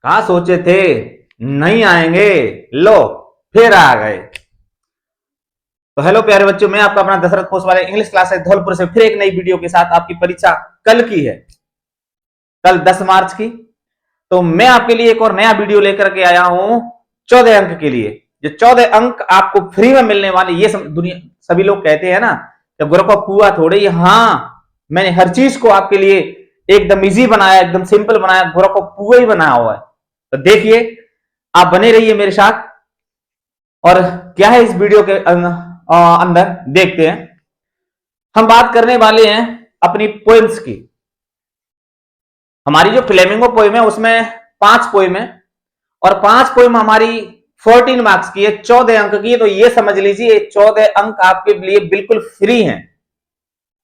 कहा सोचे थे नहीं आएंगे, लो फिर आ गए। तो हेलो प्यारे बच्चों, मैं आपका अपना दशरथ पोसवाले इंग्लिश क्लास है धौलपुर से फिर एक नई वीडियो के साथ। आपकी परीक्षा कल की है, कल 10 मार्च की। तो मैं आपके लिए एक और नया वीडियो लेकर के आया हूं 14 अंक के लिए। जो 14 अंक आपको फ्री में मिलने वाले, ये दुनिया सभी लोग कहते हैं ना जब गुरु को पुआ थोड़े, हाँ मैंने हर चीज को आपके लिए एकदम इजी बनाया, एकदम सिंपल बनाया, गुरु को पुआ ही बनाया हुआ है। तो देखिए, आप बने रहिए मेरे साथ। और क्या है इस वीडियो के अंदर देखते हैं। हम बात करने वाले हैं अपनी पोएम्स की। हमारी जो फ्लेमिंगो पोएम है उसमें 5 पोएम है और 5 पोएम हमारी 14 मार्क्स की है, 14 अंक की है। तो ये समझ लीजिए 14 अंक आपके लिए बिल्कुल फ्री हैं,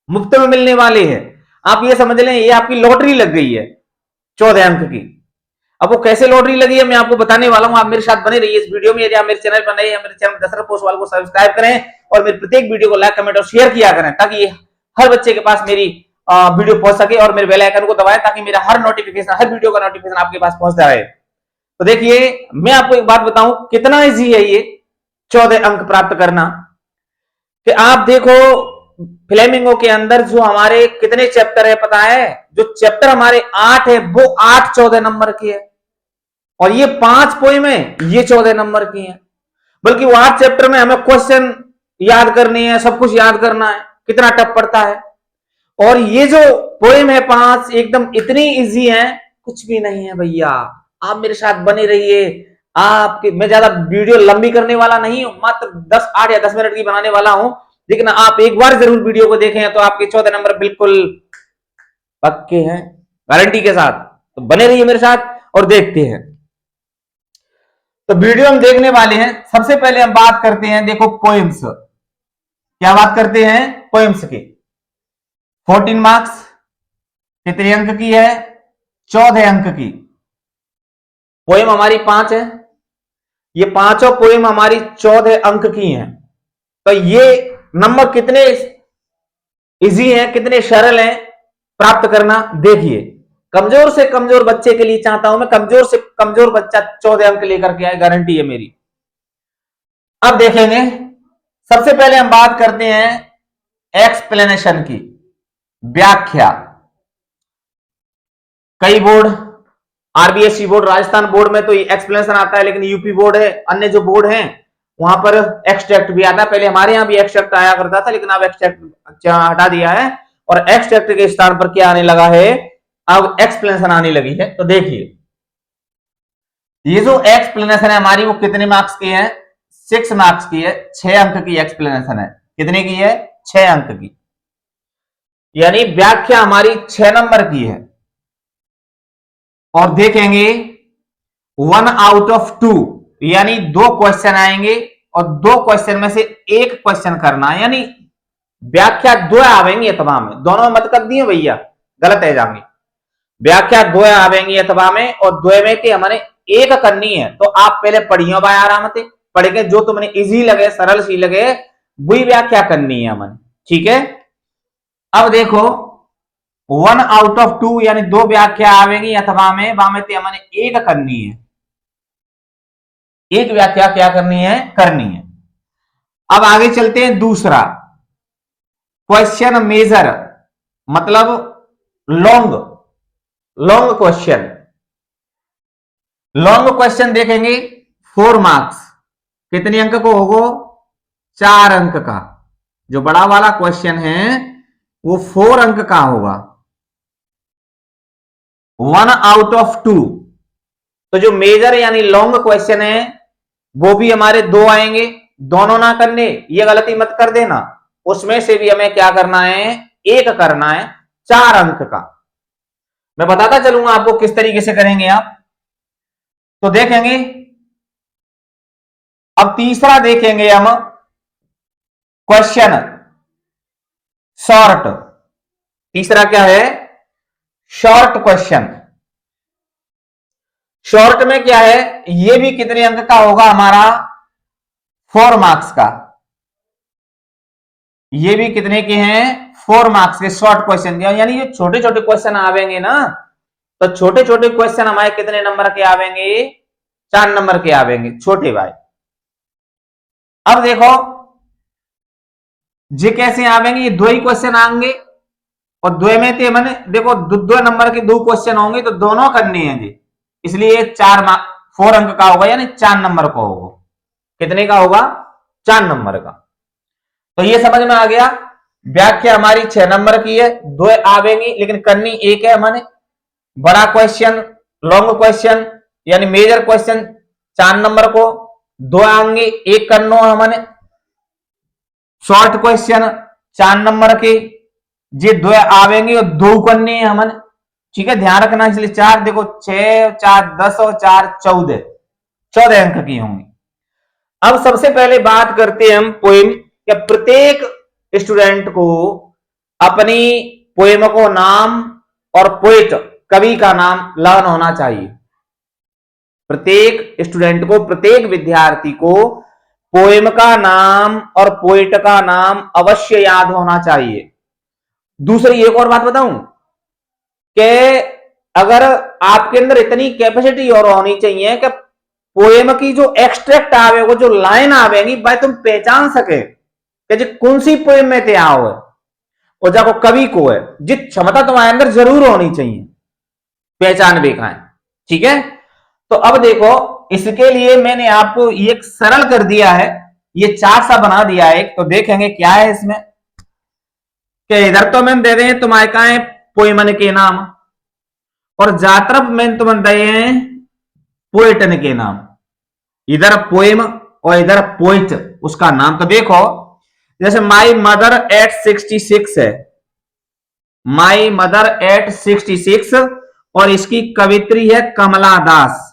मुफ्त में मिलने वाले हैं। आप ये समझ लें ये आपकी लॉटरी लग गई है 14 अंक की। अब वो कैसे लॉटरी लगी है मैं आपको बताने वाला हूं। आप मेरे साथ बने रहिए इस वीडियो में। यदि आप मेरे चैनल पर नए हैं, मेरे चैनल दशरथ पोसवाल को सब्सक्राइब करें और मेरे प्रत्येक वीडियो को लाइक, कमेंट और शेयर किया करें, ताकि हर बच्चे के पास मेरी वीडियो पहुंच सके। और मेरे बेल आइकन को दबाएं ताकि मेरा हर नोटिफिकेशन, हर वीडियो का नोटिफिकेशन आपके पास पहुंचता रहे। तो देखिए, मैं आपको एक बात बताऊं कितना इजी है ये 14 अंक प्राप्त करना। कि आप देखो, फ्लेमिंगो के अंदर जो हमारे कितने चैप्टर है पता है? जो चैप्टर हमारे 8 है वो 8 14 नंबर के है, और ये 5 पोएम है ये 14 नंबर की है। बल्कि वो 8 चैप्टर में हमें क्वेश्चन याद करनी है, सब कुछ याद करना है, कितना टफ पड़ता है। और ये जो पोएम है 5 एकदम इतनी इजी है, कुछ भी नहीं है भैया। आप मेरे साथ बने रहिए। आपके मैं ज्यादा वीडियो लंबी करने वाला नहीं हूं, मात्र 8 या 10 मिनट की बनाने वाला हूं। लेकिन आप एक बार जरूर वीडियो को देखें तो आपके 14 नंबर बिल्कुल पक्के हैं, गारंटी के साथ। तो बने रहिए मेरे साथ और देखते हैं। तो वीडियो हम देखने वाले हैं। सबसे पहले हम बात करते हैं, देखो पोएम्स। क्या बात करते हैं? पोएम्स की। 14 मार्क्स कितने अंक की है? 14 अंक की। पोएम हमारी 5 है, ये पांचों पोएम हमारी 14 अंक की हैं। तो ये नंबर कितने इजी हैं, कितने सरल हैं प्राप्त करना। देखिए, कमजोर से कमजोर बच्चे के लिए चाहता हूं मैं, कमजोर से कमजोर बच्चा 14 अंक लेकर के आए, गारंटी है मेरी। अब देखेंगे, सबसे पहले हम बात करते हैं एक्सप्लेनेशन की, व्याख्या। कई board, RBSC board, Rajasthan board में तो एक्सप्लेनेशन आता है, लेकिन यूपी बोर्ड है, अन्य जो बोर्ड हैं वहां पर एक्सट्रैक्ट भी आता है। पहले हमारे यहां भी एक्सट्रैक्ट आया करता था, लेकिन अब एक्सट्रैक्ट हटा दिया है और एक्सट्रैक्ट के स्थान पर क्या आने लगा है? अब एक्सप्लेनेशन आने लगी है। तो देखिए, ये जो एक्सप्लेनेशन है हमारी वो कितने मार्क्स की है? 6 मार्क्स की है, 6 अंक की एक्सप्लेनेशन है। कितने की है? 6 अंक की। यानी व्याख्या हमारी 6 नंबर की है। और देखेंगे 1 आउट ऑफ 2, यानी 2 क्वेश्चन आएंगे और 2 क्वेश्चन में से एक क्वेश्चन करना है। यानी व्याख्या 2 आवेंगी अथवा में, दोनों में मत कर दिए भैया, गलत है जाएंगे। व्याख्या 2 आवेंगी अथवा में और 2 में के हमने एक करनी है। तो आप पहले पढ़ियो भाई आराम से, पढ़ के जो तुमने इजी लगे, सरल सी लगे, वही व्याख्या करनी है हमने। ठीक है। अब देखो 1 आउट ऑफ 2 यानी 2 व्याख्या आवेंगी अथवा में, वामे ते हमने एक करनी है। एक व्याख्या क्या करनी है? करनी है। अब आगे चलते हैं। दूसरा क्वेश्चन मेजर, मतलब long long question. Long question देखेंगे 4 मार्क्स। कितने अंक को होगा? 4 अंक का। जो बड़ा वाला क्वेश्चन है वो 4 अंक का होगा। 1 आउट ऑफ 2। तो जो मेजर यानी लॉन्ग क्वेश्चन है वो भी हमारे 2 आएंगे। दोनों ना करने, ये गलती मत कर देना। उसमें से भी हमें क्या करना है? एक करना है, 4 अंक का। मैं बताता चलूंगा आपको किस तरीके से करेंगे आप। तो देखेंगे, अब तीसरा देखेंगे हम क्वेश्चन शॉर्ट। तीसरा क्या है? Short question. शॉर्ट में क्या है? ये भी कितने अंक का होगा हमारा? 4 मार्क्स का। ये भी कितने के हैं? 4 मार्क्स के शॉर्ट क्वेश्चन के। यानी ये छोटे छोटे क्वेश्चन आवेंगे ना, तो छोटे छोटे क्वेश्चन हमारे कितने नंबर के आवेंगे? 4 नंबर के आवेंगे छोटे भाई। अब देखो जे कैसे आवेंगे, ये 2 ही क्वेश्चन आएंगे और 2 में थे मैंने देखो 2 नंबर के 2 क्वेश्चन होंगे तो दोनों करने हैं जी, इसलिए 4 अंक का होगा, यानी 4 नंबर का होगा। कितने का होगा? 4 नंबर का। तो ये समझ में आ गया। व्याख्या हमारी 6 नंबर की है, 2 आवेंगी लेकिन करनी एक है हमारे। बड़ा क्वेश्चन, लॉन्ग क्वेश्चन यानी मेजर क्वेश्चन 4 नंबर को 2 आएंगे, एक करना है हमारे। शॉर्ट क्वेश्चन 4 नंबर के जे 2 आवेंगे और 2 करने हैं हमारे, ठीक है, ध्यान रखना। इसलिए 4 देखो 6 4 10 और 4 14 अंक की होंगी। अब सबसे पहले बात करते हैं हम पोएम कि प्रत्येक स्टूडेंट को अपनी पोएम को नाम और पोएट कवि का नाम लर्न होना चाहिए। प्रत्येक स्टूडेंट को, प्रत्येक विद्यार्थी को पोएम का नाम और पोएट का नाम अवश्य याद होना चाहिए। दूसरी एक और बात बताऊं कि अगर आपके अंदर इतनी कैपेसिटी और होनी चाहिए कि पोएम की जो एक्सट्रैक्ट आवेगा, जो लाइन आवेगी, भाई तुम पहचान सके कि जो कौन सी पोएम में थे आओ है और जाको कवि को है, जित क्षमता तुम्हारे अंदर जरूर होनी चाहिए पहचान बेखाएं। ठीक है, तो अब देखो इसके लिए मैंने आपको एक सरल कर दिया है, ये 4 सा बना दिया है। तो देखेंगे क्या है इसमें कि इधर तो मैंने दे दें तुम्हारे का है पोएमन के नाम और जा तरफ मैंने तुम्हें दे हैं पोएटन के नाम। इधर पोएम और इधर पोइट उसका नाम। तो देखो जैसे माई मदर एट 66 है, माई मदर एट 66 और इसकी कवित्री है कमला दास।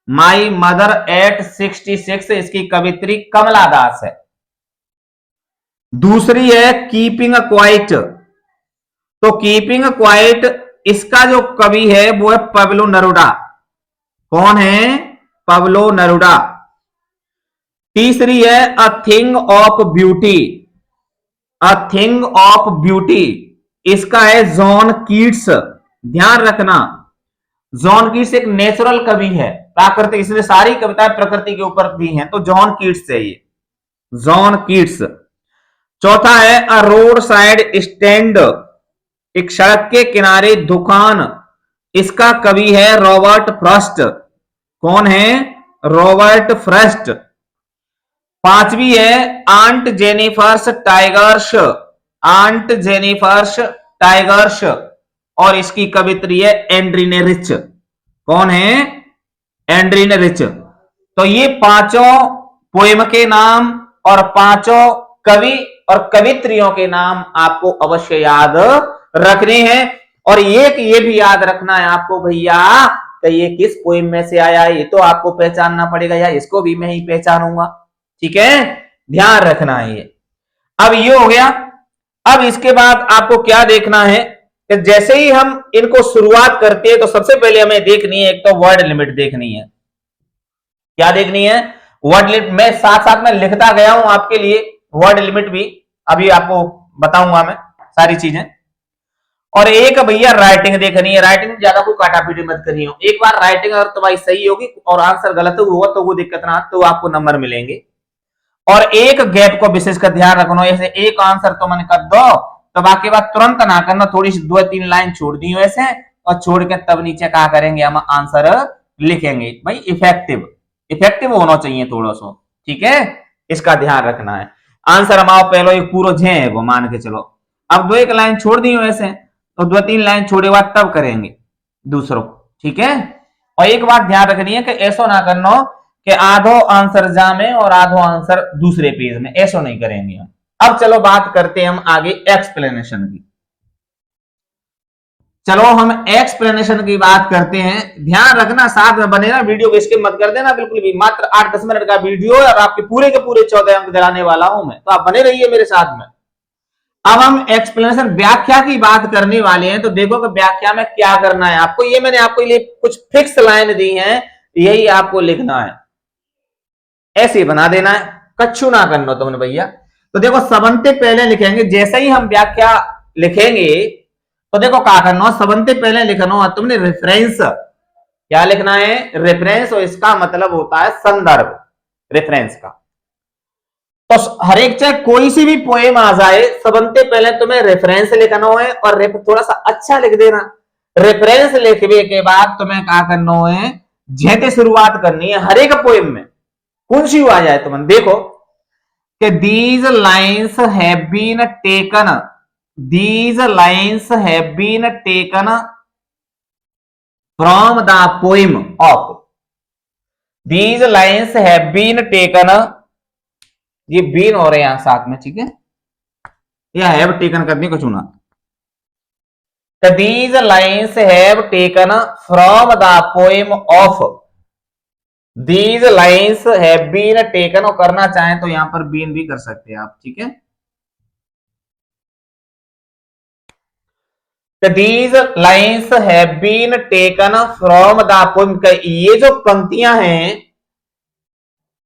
माई मदर एट 66 इसकी कवित्री कमला दास है। दूसरी है कीपिंग क्वाइट, तो कीपिंग क्वाइट इसका जो कवि है वो है पब्लो नेरुदा। कौन है? Pablo Neruda. तीसरी है अ thing of beauty, a thing of beauty इसका है जॉन कीट्स। ध्यान रखना जॉन कीट्स एक नेचुरल कवि है, प्राकृतिक, इसलिए सारी कविताएं प्रकृति के ऊपर दी हैं, तो जॉन कीट्स है ये, जॉन कीट्स। चौथा है अ रोड साइड स्टैंड, एक सड़क के किनारे दुकान, इसका कवि है रॉबर्ट फ्रॉस्ट। कौन है? Robert Frost. पांचवी है aunt Jennifer's tigers, aunt Jennifer's tigers और इसकी कवित्री है एंड्रीने रिच। कौन है? Adrienne Rich. तो ये 5 पोएम के नाम और 5 कवि और कवित्रियों के नाम आपको अवश्य याद रखने हैं। और एक ये भी याद रखना है आपको भैया कि ये किस पोएम में से आया है, ये तो आपको पहचानना पड़ेगा, या इसको भी मैं ही पहचानूंगा। ठीक है, ध्यान रखना है ये। अब ये हो गया। अब इसके बाद आपको क्या देखना है कि जैसे ही हम इनको शुरुआत करते हैं तो सबसे पहले हमें देखनी है एक तो वर्ड लिमिट देखनी है। क्या देखनी है? Word limit. मैं साथ साथ में लिखता गया हूं आपके लिए वर्ड लिमिट भी, अभी आपको बताऊंगा मैं सारी चीजें। और एक भैया राइटिंग देखनी है, राइटिंग ज्यादा कोई काटापीटी मत करिए। एक बार राइटिंग अगर तुम्हारी सही होगी और आंसर गलत हुआ तो वो दिक्कत ना, तो आपको नंबर मिलेंगे। और एक गैप को विशेष कर ध्यान रखना, ऐसे एक आंसर तो मैंने कर दो तो बाकी बात तुरंत ना करना, थोड़ी सी 2-3 लाइन छोड़ दी वैसे और छोड़ के तब नीचे क्या करेंगे हम आंसर लिखेंगे। भाई इफेक्टिव, इफेक्टिव होना चाहिए थोड़ा सा। ठीक है, इसका ध्यान रखना है। आंसर हमारा पहले एक पूरा झे है वो मान के चलो। अब 2-1 लाइन छोड़ दी वैसे तो 2-3 लाइन छोड़े बाद तब करेंगे दूसरों। ठीक है, और एक बात ध्यान रखनी है कि ऐसा ना करना कि आधो आंसर जामे और आधो आंसर दूसरे पेज में, ऐसा नहीं करेंगे हम। अब चलो बात करते हैं हम आगे एक्सप्लेनेशन की। चलो हम एक्सप्लेनेशन की बात करते हैं। ध्यान रखना साथ में बने ना, वीडियो को स्किप मत कर देना बिल्कुल भी। मात्र 8-10 मिनट का वीडियो है और आपके पूरे के पूरे 14 अंक दिलाने वाला हूं मैं, तो आप बने रहिए मेरे साथ में। अब हम एक्सप्लेनेशन व्याख्या की बात करने वाले हैं। तो देखो कि व्याख्या में क्या करना है आपको, ये मैंने आपको लिए कुछ फिक्स लाइन दी है, यही आपको लिखना है, ऐसे बना देना है, कच्छु ना करना तुमने भैया। तो देखो सबंते पहले लिखेंगे, जैसे ही हम व्याख्या लिखेंगे तो देखो क्या करना, सबसे पहले लिखना है तुमने रेफरेंस। क्या लिखना है? रेफरेंस, और इसका मतलब होता है संदर्भ, रेफरेंस का। तो हर एक चाहे कोई सी भी पोएम आ जाए, सबसे पहले तुम्हें रेफरेंस लिखना है, और थोड़ा सा अच्छा लिख देना। रेफरेंस लिखने के बाद तुम्हें क्या करना है, जैसे शुरुआत करनी है हर एक पोएम में, कौन सी आ जाए तुम देखो कि these lines have been taken, these lines have been taken from the poem of, these lines have been taken, ये बीन हो रहे हैं यहां साथ में, ठीक है, या हैव टेकन करने को चुना। These lines have taken from the poem of, these lines have been taken, और करना चाहें तो यहां पर बीन भी कर सकते हैं आप, ठीक है। These lines have been taken from the poem, ये जो पंक्तियां हैं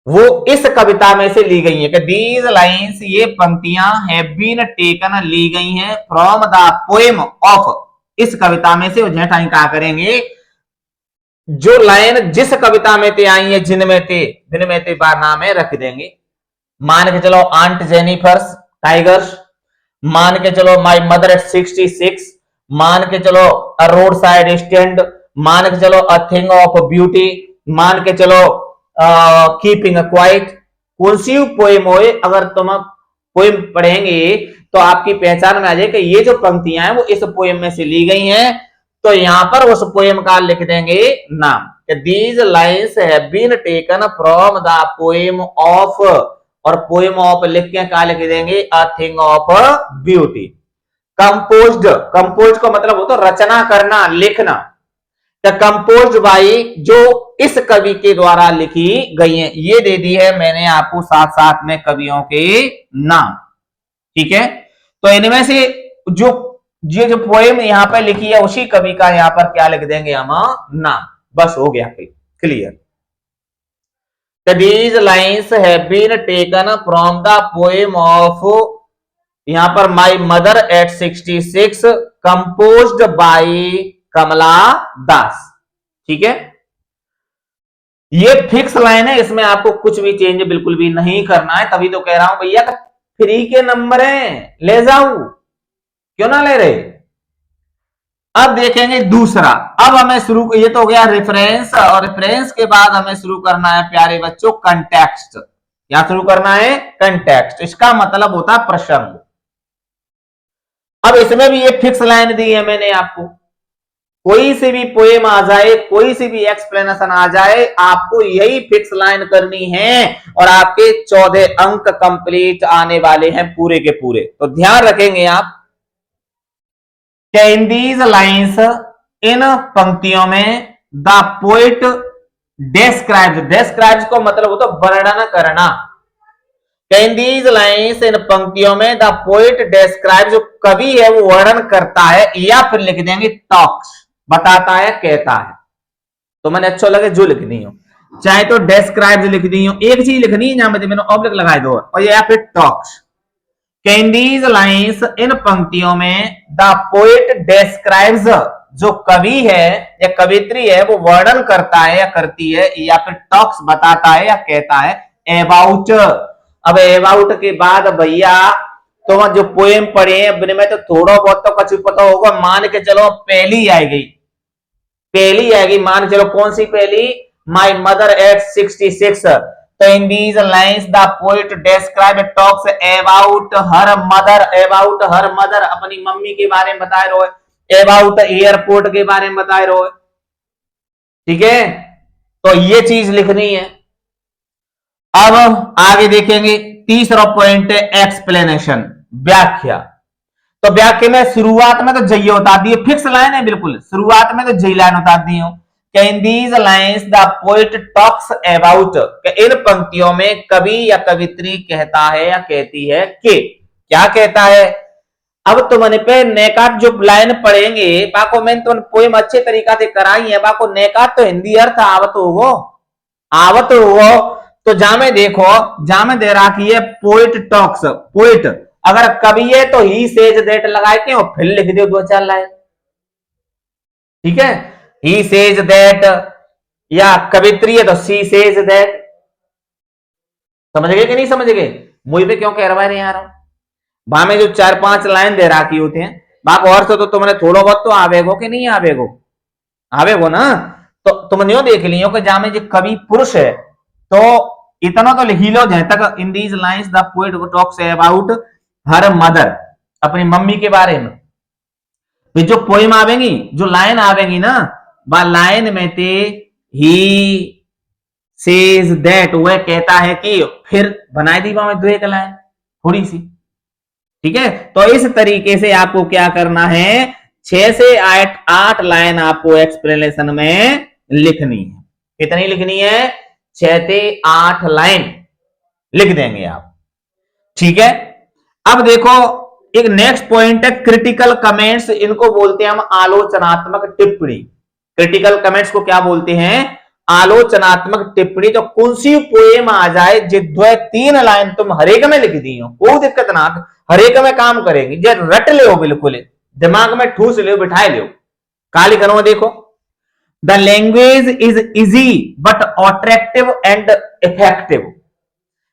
वो इस कविता में से ली गई है, कि दीज लाइन्स, ये पंक्तियां हैव बीन टेकन, ली गई हैं फ्रॉम द पोएम ऑफ, इस कविता में से। जेठाई क्या करेंगे, जो लाइन जिस कविता में ते आई है, जिनमें ते बार नाम है रख देंगे। मान के चलो आंट जेनिफर्स टाइगर्स, मान के चलो माई मदर एट 66, मान के चलो अ रोड साइड स्टैंड, मान के चलो अ थिंग ऑफ ब्यूटी, मान के चलो कीपिंग क्वाइट। कौन सी पोएम हो, अगर तुम पोएम पढ़ेंगे तो आपकी पहचान में आ जाए कि ये जो पंक्तियां हैं वो इस पोएम में से ली गई हैं, तो यहां पर उस पोएम का लिख देंगे नाम। These lines have been taken from the poem of, और पोएम ऑफ लिख के क्या लिख देंगे, a thing of beauty. Composed, composed का मतलब होता है रचना करना, लिखना। कंपोज्ड बाई, जो इस कवि के द्वारा लिखी गई है, ये दे दी है मैंने आपको साथ साथ में कवियों के नाम, ठीक है। तो इनमें से जो ये जो पोएम यहां पर लिखी है उसी कवि का यहां पर क्या लिख देंगे हम, नाम। बस हो गया clear. These lines have been taken from the poem of, यहां पर my mother at 66, composed by Kamala Das, ठीक है। ये फिक्स लाइन है, इसमें आपको कुछ भी चेंज बिल्कुल भी नहीं करना है। तभी तो कह रहा हूं भैया फ्री के नंबर हैं, ले जाओ, क्यों ना ले रहे। अब देखेंगे दूसरा। अब हमें शुरू, ये तो हो गया रेफरेंस, और रेफरेंस के बाद हमें शुरू करना है प्यारे बच्चों कंटेक्स्ट। क्या शुरू करना है? कंटेक्स्ट। इसका मतलब होता है प्रसंग। अब इसमें भी एक फिक्स लाइन दी है मैंने आपको, कोई सी भी पोएम आ जाए, कोई सी भी एक्सप्लेनेशन आ जाए, आपको यही फिक्स लाइन करनी है, और आपके 14 अंक कंप्लीट आने वाले हैं पूरे के पूरे। तो ध्यान रखेंगे आप, इन दीज लाइन्स, इन पंक्तियों में, द पोइट डिस्क्राइब्स, डिस्क्राइब्स को मतलब होता है वर्णन करना। इन दीज लाइन्स, इन पंक्तियों में, द पोइट डिस्क्राइब्स, जो कवि है वो वर्णन करता है, या फिर लिख देंगे टॉक्स, बताता है, कहता है। तो मैंने अच्छा लगे जो लिख दी हो, चाहे तो डिस्क्राइब्स लिख दी हो, एक चीज लिखनी है, मैंने ऑब्लिक लगाए दो, और या फिर टॉक्स। इन दीज लाइन्स, इन पंक्तियों में, द पोइट डिस्क्राइब्स, जो कवि है या कवित्री है वो वर्णन करता है या करती है, या फिर टॉक्स बताता है या कहता है, अबाउट। अब अबाउट के बाद भैया तो जो पोएम पढ़े हैं में तो थोड़ा बहुत तो कुछ पता होगा। मान के चलो पहली आएगी, पहली आएगी, मान के चलो कौन सी पहली, माई मदर एट 66। तो इन these lines the poet describe talks about her mother, about her mother, अपनी मम्मी के बारे में बताए रहो, अबाउट एयरपोर्ट के बारे में बताए रहो, ठीक है। तो ये चीज लिखनी है। अब आगे देखेंगे, तीसरा पॉइंट है एक्सप्लेनेशन, व्याख्या। तो व्याख्या में शुरुआत में तो जय बता दी, फिक्स लाइन है बिल्कुल, शुरुआत में तो जय लाइन बता दी हूं। In these lines the poet talks about, इन पंक्तियों में कवि या कवित्री कहता है या कहती है कि, क्या कहता है। अब तुमने पे नेकात जो लाइन पढ़ेंगे, बाको मैंने तुम पोएम अच्छे तरीका से कराई है, बाको नेकात तो हिंदी अर्थ आवत होगो, आवत होगो। तो जामे देखो, जामे दे रहा कि ये पोइट टॉक्स, पोइट अगर कवि है तो ही सेज देट लगाए के और फिर लिख दो 2-4 लाइन, ठीक है, ही सेज दैट, या कवित्री है तो सी सेज दैट। समझ गए कि नहीं समझ गए? मुझे पे क्यों कहरवा रहे यार, वहां में जो 4-5 लाइन दे रखी होती हैं, बाकी और से तो तुमने थोड़ा बहुत तो आवेगो कि नहीं आवेगो, आवेगो ना। तो तुमने यो देख लियो कि जहां में जो कवि पुरुष है, तो इतना तो लिख लो जहां तक in these lines the poet talks about her mother, अपनी मम्मी के बारे में। जो पोइम आवेगी, जो लाइन आवेगी ना, वह लाइन में ते ही सेज दैट, वह कहता है कि, फिर बनाई दी वहां दो एक लाइन थोड़ी सी। ठीक है, तो इस तरीके से आपको क्या करना है, 6 से 8 लाइन आपको एक्सप्लेनेशन में लिखनी है। कितनी लिखनी है? 6 से 8 लाइन लिख देंगे आप। ठीक है, अब देखो एक नेक्स्ट पॉइंट है क्रिटिकल कमेंट्स, इनको बोलते हैं हम आलोचनात्मक टिप्पणी। क्रिटिकल कमेंट्स को क्या बोलते हैं? आलोचनात्मक टिप्पणी। तो कौन सी पोएम आ जाए जो 2-3 लाइन तुम हरेक में लिख दी हो, कोई दिक्कत ना, हरेक में काम करेंगे, जो रट ले हो, बिल्कुल दिमाग में ठूस ले, बिठाए ले। काली करो, देखो, the language is easy but attractive and effective.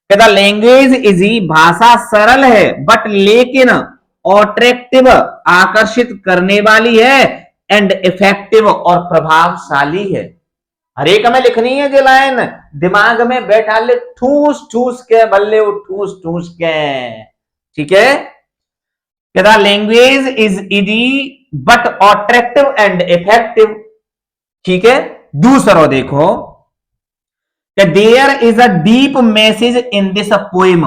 The language easy, भाषा सरल है, बट लेकिन अट्रैक्टिव, आकर्षित करने वाली है, एंड इफेक्टिव, और प्रभावशाली है। हर एक में लिखनी है जो लाइन, दिमाग में बैठा ले, ठूस ठूस के बल्ले, ठूस ठूस के। ठीक है, the language is easy but attractive and effective. ठीक है, दूसरा देखो, there is a deep message in this poem.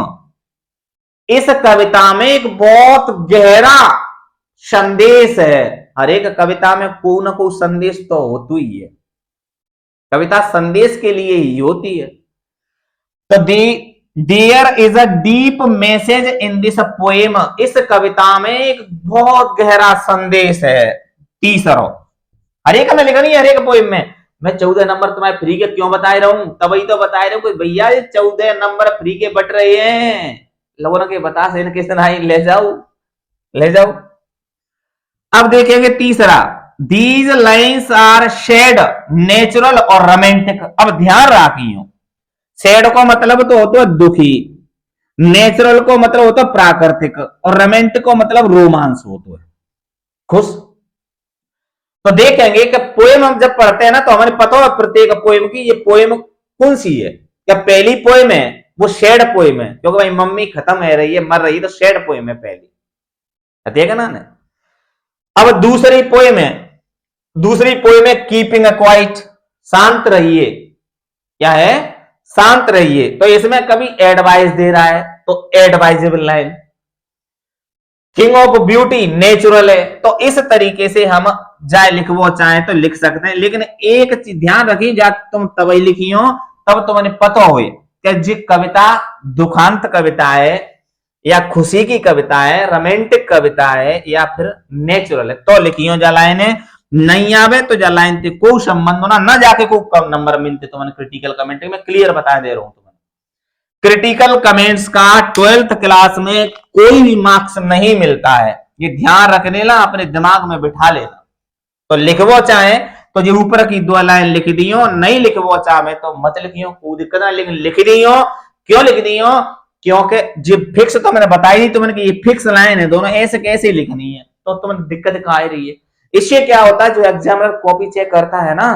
इस कविता में एक बहुत गहरा संदेश है। हर एक कविता में कोई ना कोई संदेश तो होता ही है, कविता संदेश के लिए ही होती है। तो there is a deep message in this poem, इस कविता में एक बहुत गहरा संदेश है। तीसरा, हर एक में लिखनी है, हर एक पोएम में। मैं 14 नंबर तुम्हारे फ्री के क्यों बता रहा हूं, तभी तो बता रहा हूं भैया ये 14 नंबर फ्री के बट रहे हैं, लोगों के बता से किस तरह ले जाओ, ले जाओ। अब देखेंगे तीसरा, these lines are shed, natural और रोमांटिक। अब ध्यान रखियो, शेड को मतलब तो होता है दुखी, नेचुरल को मतलब होता है प्राकृतिक, और रोमांटिक को मतलब रोमांस होता है, खुश। तो देखेंगे कि पोएम हम जब पढ़ते हैं ना, तो हमें पता हो प्रत्येक पोएम की ये पोएम कौन सी है। क्या पहली पोएम है वो शेड पोएम है, क्योंकि भाई मम्मी खत्म है रही है, मर रही है, तो शेड पोएम है पहली, देखा ना ने। अब दूसरी पोएम है कीपिंग क्वाइट, शांत रहिए। क्या है? शांत रहिए। तो इसमें कभी एडवाइस दे रहा है, तो advisable line. King of beauty natural है। तो इस तरीके से हम जाए लिखवो चाहे तो लिख सकते हैं, लेकिन एक चीज ध्यान रखिए, जा तुम तभी लिखियो तब तुम्हें पता हो कि जी कविता दुखांत कविता है, या खुशी की कविता है, रोमांटिक कविता है, या फिर नेचुरल है। तो लिखियो जा लाइन नहीं आवे तो जा लाइन से कोई संबंध होना, ना जाके कोई कम नंबर मिलते तुम्हें क्रिटिकल कमेंट में क्लियर बता दे रहा हूं। क्रिटिकल कमेंट्स का 12th क्लास में कोई भी मार्क्स नहीं मिलता है, ये ध्यान रखने ला, अपने दिमाग में बिठा लेना। तो लिखवो चाहे तो जो ऊपर की 2 लाइन लिख दियो, नहीं लिखवो चाहे तो मत लिखियो, कोई दिक्कत नहीं, लेकिन लिख दियो। क्यों लिख दियो? क्योंकि जो फिक्स तो मैंने बताई नहीं तुम्हें कि ये फिक्स लाइन है, दोनों ऐसे कैसे लिखनी है, तो तुम्हें दिक्कत आ रही है। इससे क्या होता है, जो एग्जामिनर कॉपी चेक करता है ना,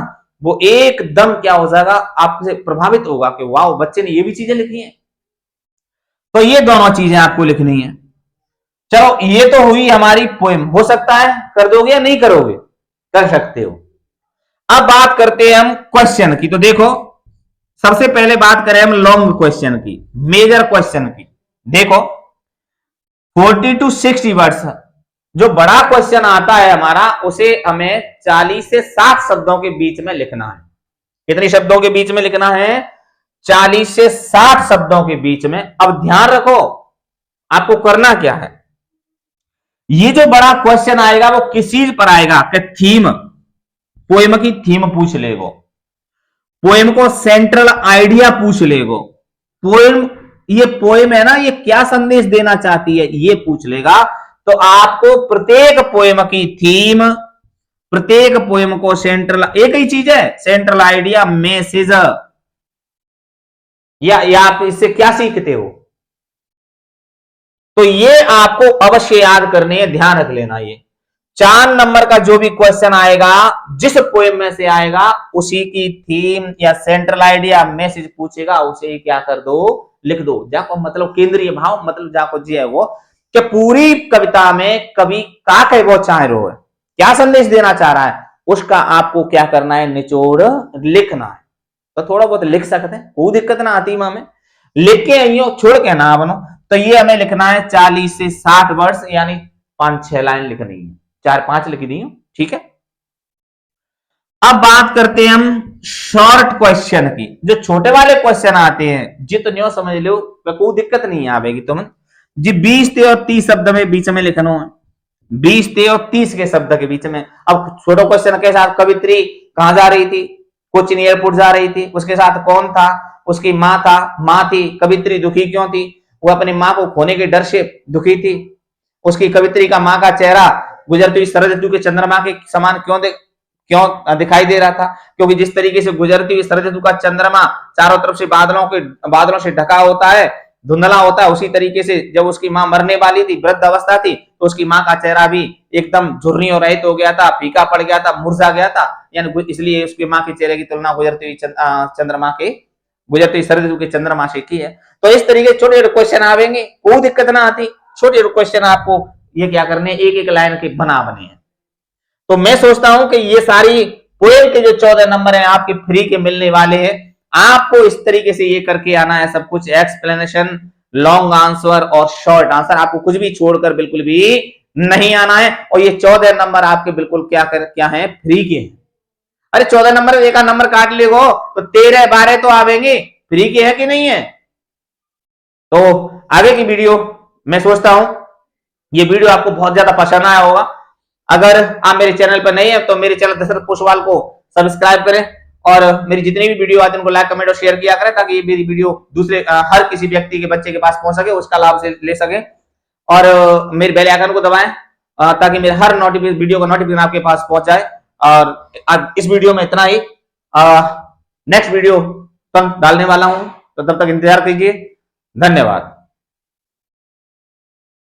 वो एकदम क्या हो जाएगा, आपसे प्रभावित होगा कि वाह बच्चे ने ये भी चीजें लिखी है। तो ये दोनों चीजें आपको लिखनी है। चलो ये तो हुई हमारी पोएम। हो सकता है कर दोगे या नहीं करोगे, कर सकते हो। अब बात करते हैं हम क्वेश्चन की। तो देखो सबसे पहले बात करें हम लॉन्ग क्वेश्चन की, मेजर क्वेश्चन की। देखो 40 to 60 वर्ड्स जो बड़ा क्वेश्चन आता है हमारा, उसे हमें 40 से 60 शब्दों के बीच में लिखना है। कितने शब्दों के बीच में लिखना है? 40 से 60 शब्दों के बीच में। अब ध्यान रखो आपको करना क्या है, ये जो बड़ा क्वेश्चन आएगा वो किस चीज पर आएगा कि थीम, पोएम की थीम पूछ लेगो, पोएम को सेंट्रल आइडिया पूछ लेगो, पोएम ये पोएम है ना ये क्या संदेश देना चाहती है ये पूछ लेगा। तो आपको प्रत्येक पोएम की थीम, प्रत्येक पोएम को सेंट्रल, एक ही चीज है, सेंट्रल आइडिया, मैसेज, या आप इससे क्या सीखते हो? तो ये आपको अवश्य याद करने है, ध्यान रख लेना। ये 4 नंबर का जो भी क्वेश्चन आएगा, जिस पोएम में से आएगा, उसी की थीम या सेंट्रल आइडिया मैसेज पूछेगा, उसे क्या कर दो, लिख दो। जाको मतलब केंद्रीय भाव, मतलब जाको जी है वो कि पूरी कविता में कवि का कह वो चाह रहे हो है, क्या संदेश देना चाह रहा है, उसका आपको क्या करना है, निचोड़ लिखना है। तो थोड़ा बहुत लिख सकते हैं, कोई दिक्कत ना आती मां में, लिख के यो छोड़ के ना बनो। तो ये हमें लिखना है 40 से 60 वर्ड्स, यानी 5-6 लाइन लिखनी है, 4-5 लिख दी, ठीक है। अब बात करते हैं हम शॉर्ट क्वेश्चन की। जो छोटे वाले क्वेश्चन आते हैं, जितने समझ लो, कोई दिक्कत नहीं आवेगी तुम जी। 20 और 30 शब्द में बीच में लिखना है, 20 और 30 के शब्द के बीच में। अब छोटा क्वेश्चन के साथ कवित्री कहां जा रही थी, कोचिन एयरपोर्ट जा रही थी, उसके साथ कौन था, उसकी माँ था, माँ थी। कवित्री दुखी क्यों थी, वो अपनी माँ को खोने के डर से दुखी थी। उसकी कवित्री का माँ का चेहरा गुजरती हुई शरद ऋतु के चंद्रमा के समान क्यों दिखाई दे रहा था, क्योंकि जिस तरीके से गुजरती हुई शरद ऋतु का चंद्रमा चारों तरफ से बादलों से ढका होता है, धुंधला होता है, उसी तरीके से जब उसकी माँ मरने वाली थी, वृद्ध अवस्था थी, तो उसकी माँ का चेहरा भी एकदम झुर्रियों रहित हो गया था, फीका पड़ गया था, मुरझा गया था। यानी इसलिए उसकी माँ के चेहरे की तुलना गुजरती हुई शरद ऋतु के चंद्रमा से की है। तो इस तरीके छोटे छोटे क्वेश्चन आवेंगे, कोई दिक्कत ना आती। छोटे छोटे क्वेश्चन आपको ये क्या करने, एक एक लाइन के बना बने हैं। तो मैं सोचता हूं कि ये सारी पोएम के जो 14 नंबर हैं आपके फ्री के मिलने वाले हैं। आपको इस तरीके से ये करके आना है सब कुछ, एक्सप्लेनेशन, लॉन्ग आंसर और शॉर्ट आंसर, आपको कुछ भी छोड़कर बिल्कुल भी नहीं आना है। और ये 14 नंबर आपके बिल्कुल क्या है, फ्री के हैं। अरे 14 नंबर एक नंबर काट ले गो तो 13-12 तो आवेंगे, फ्री के है कि नहीं है। तो आगे की वीडियो मैं सोचता हूं ये वीडियो आपको बहुत ज्यादा पसंद आया होगा। अगर आप मेरे चैनल पर नहीं है तो मेरे चैनल दशरथ पोसवाल को सब्सक्राइब करें, और मेरी जितनी भी वीडियो आती है उनको लाइक, कमेंट और शेयर किया करें, ताकि ये मेरी वीडियो दूसरे हर किसी व्यक्ति के बच्चे के पास पहुंच सके, उसका लाभ से ले सके। और मेरे बेल आइकन को दबाएं ताकि मेरे हर वीडियो का नोटिफिकेशन आपके पास पहुंच जाए। और आज इस वीडियो में इतना ही, नेक्स्ट वीडियो कल डालने वाला हूं, तो तब तक इंतजार कीजिए। धन्यवाद।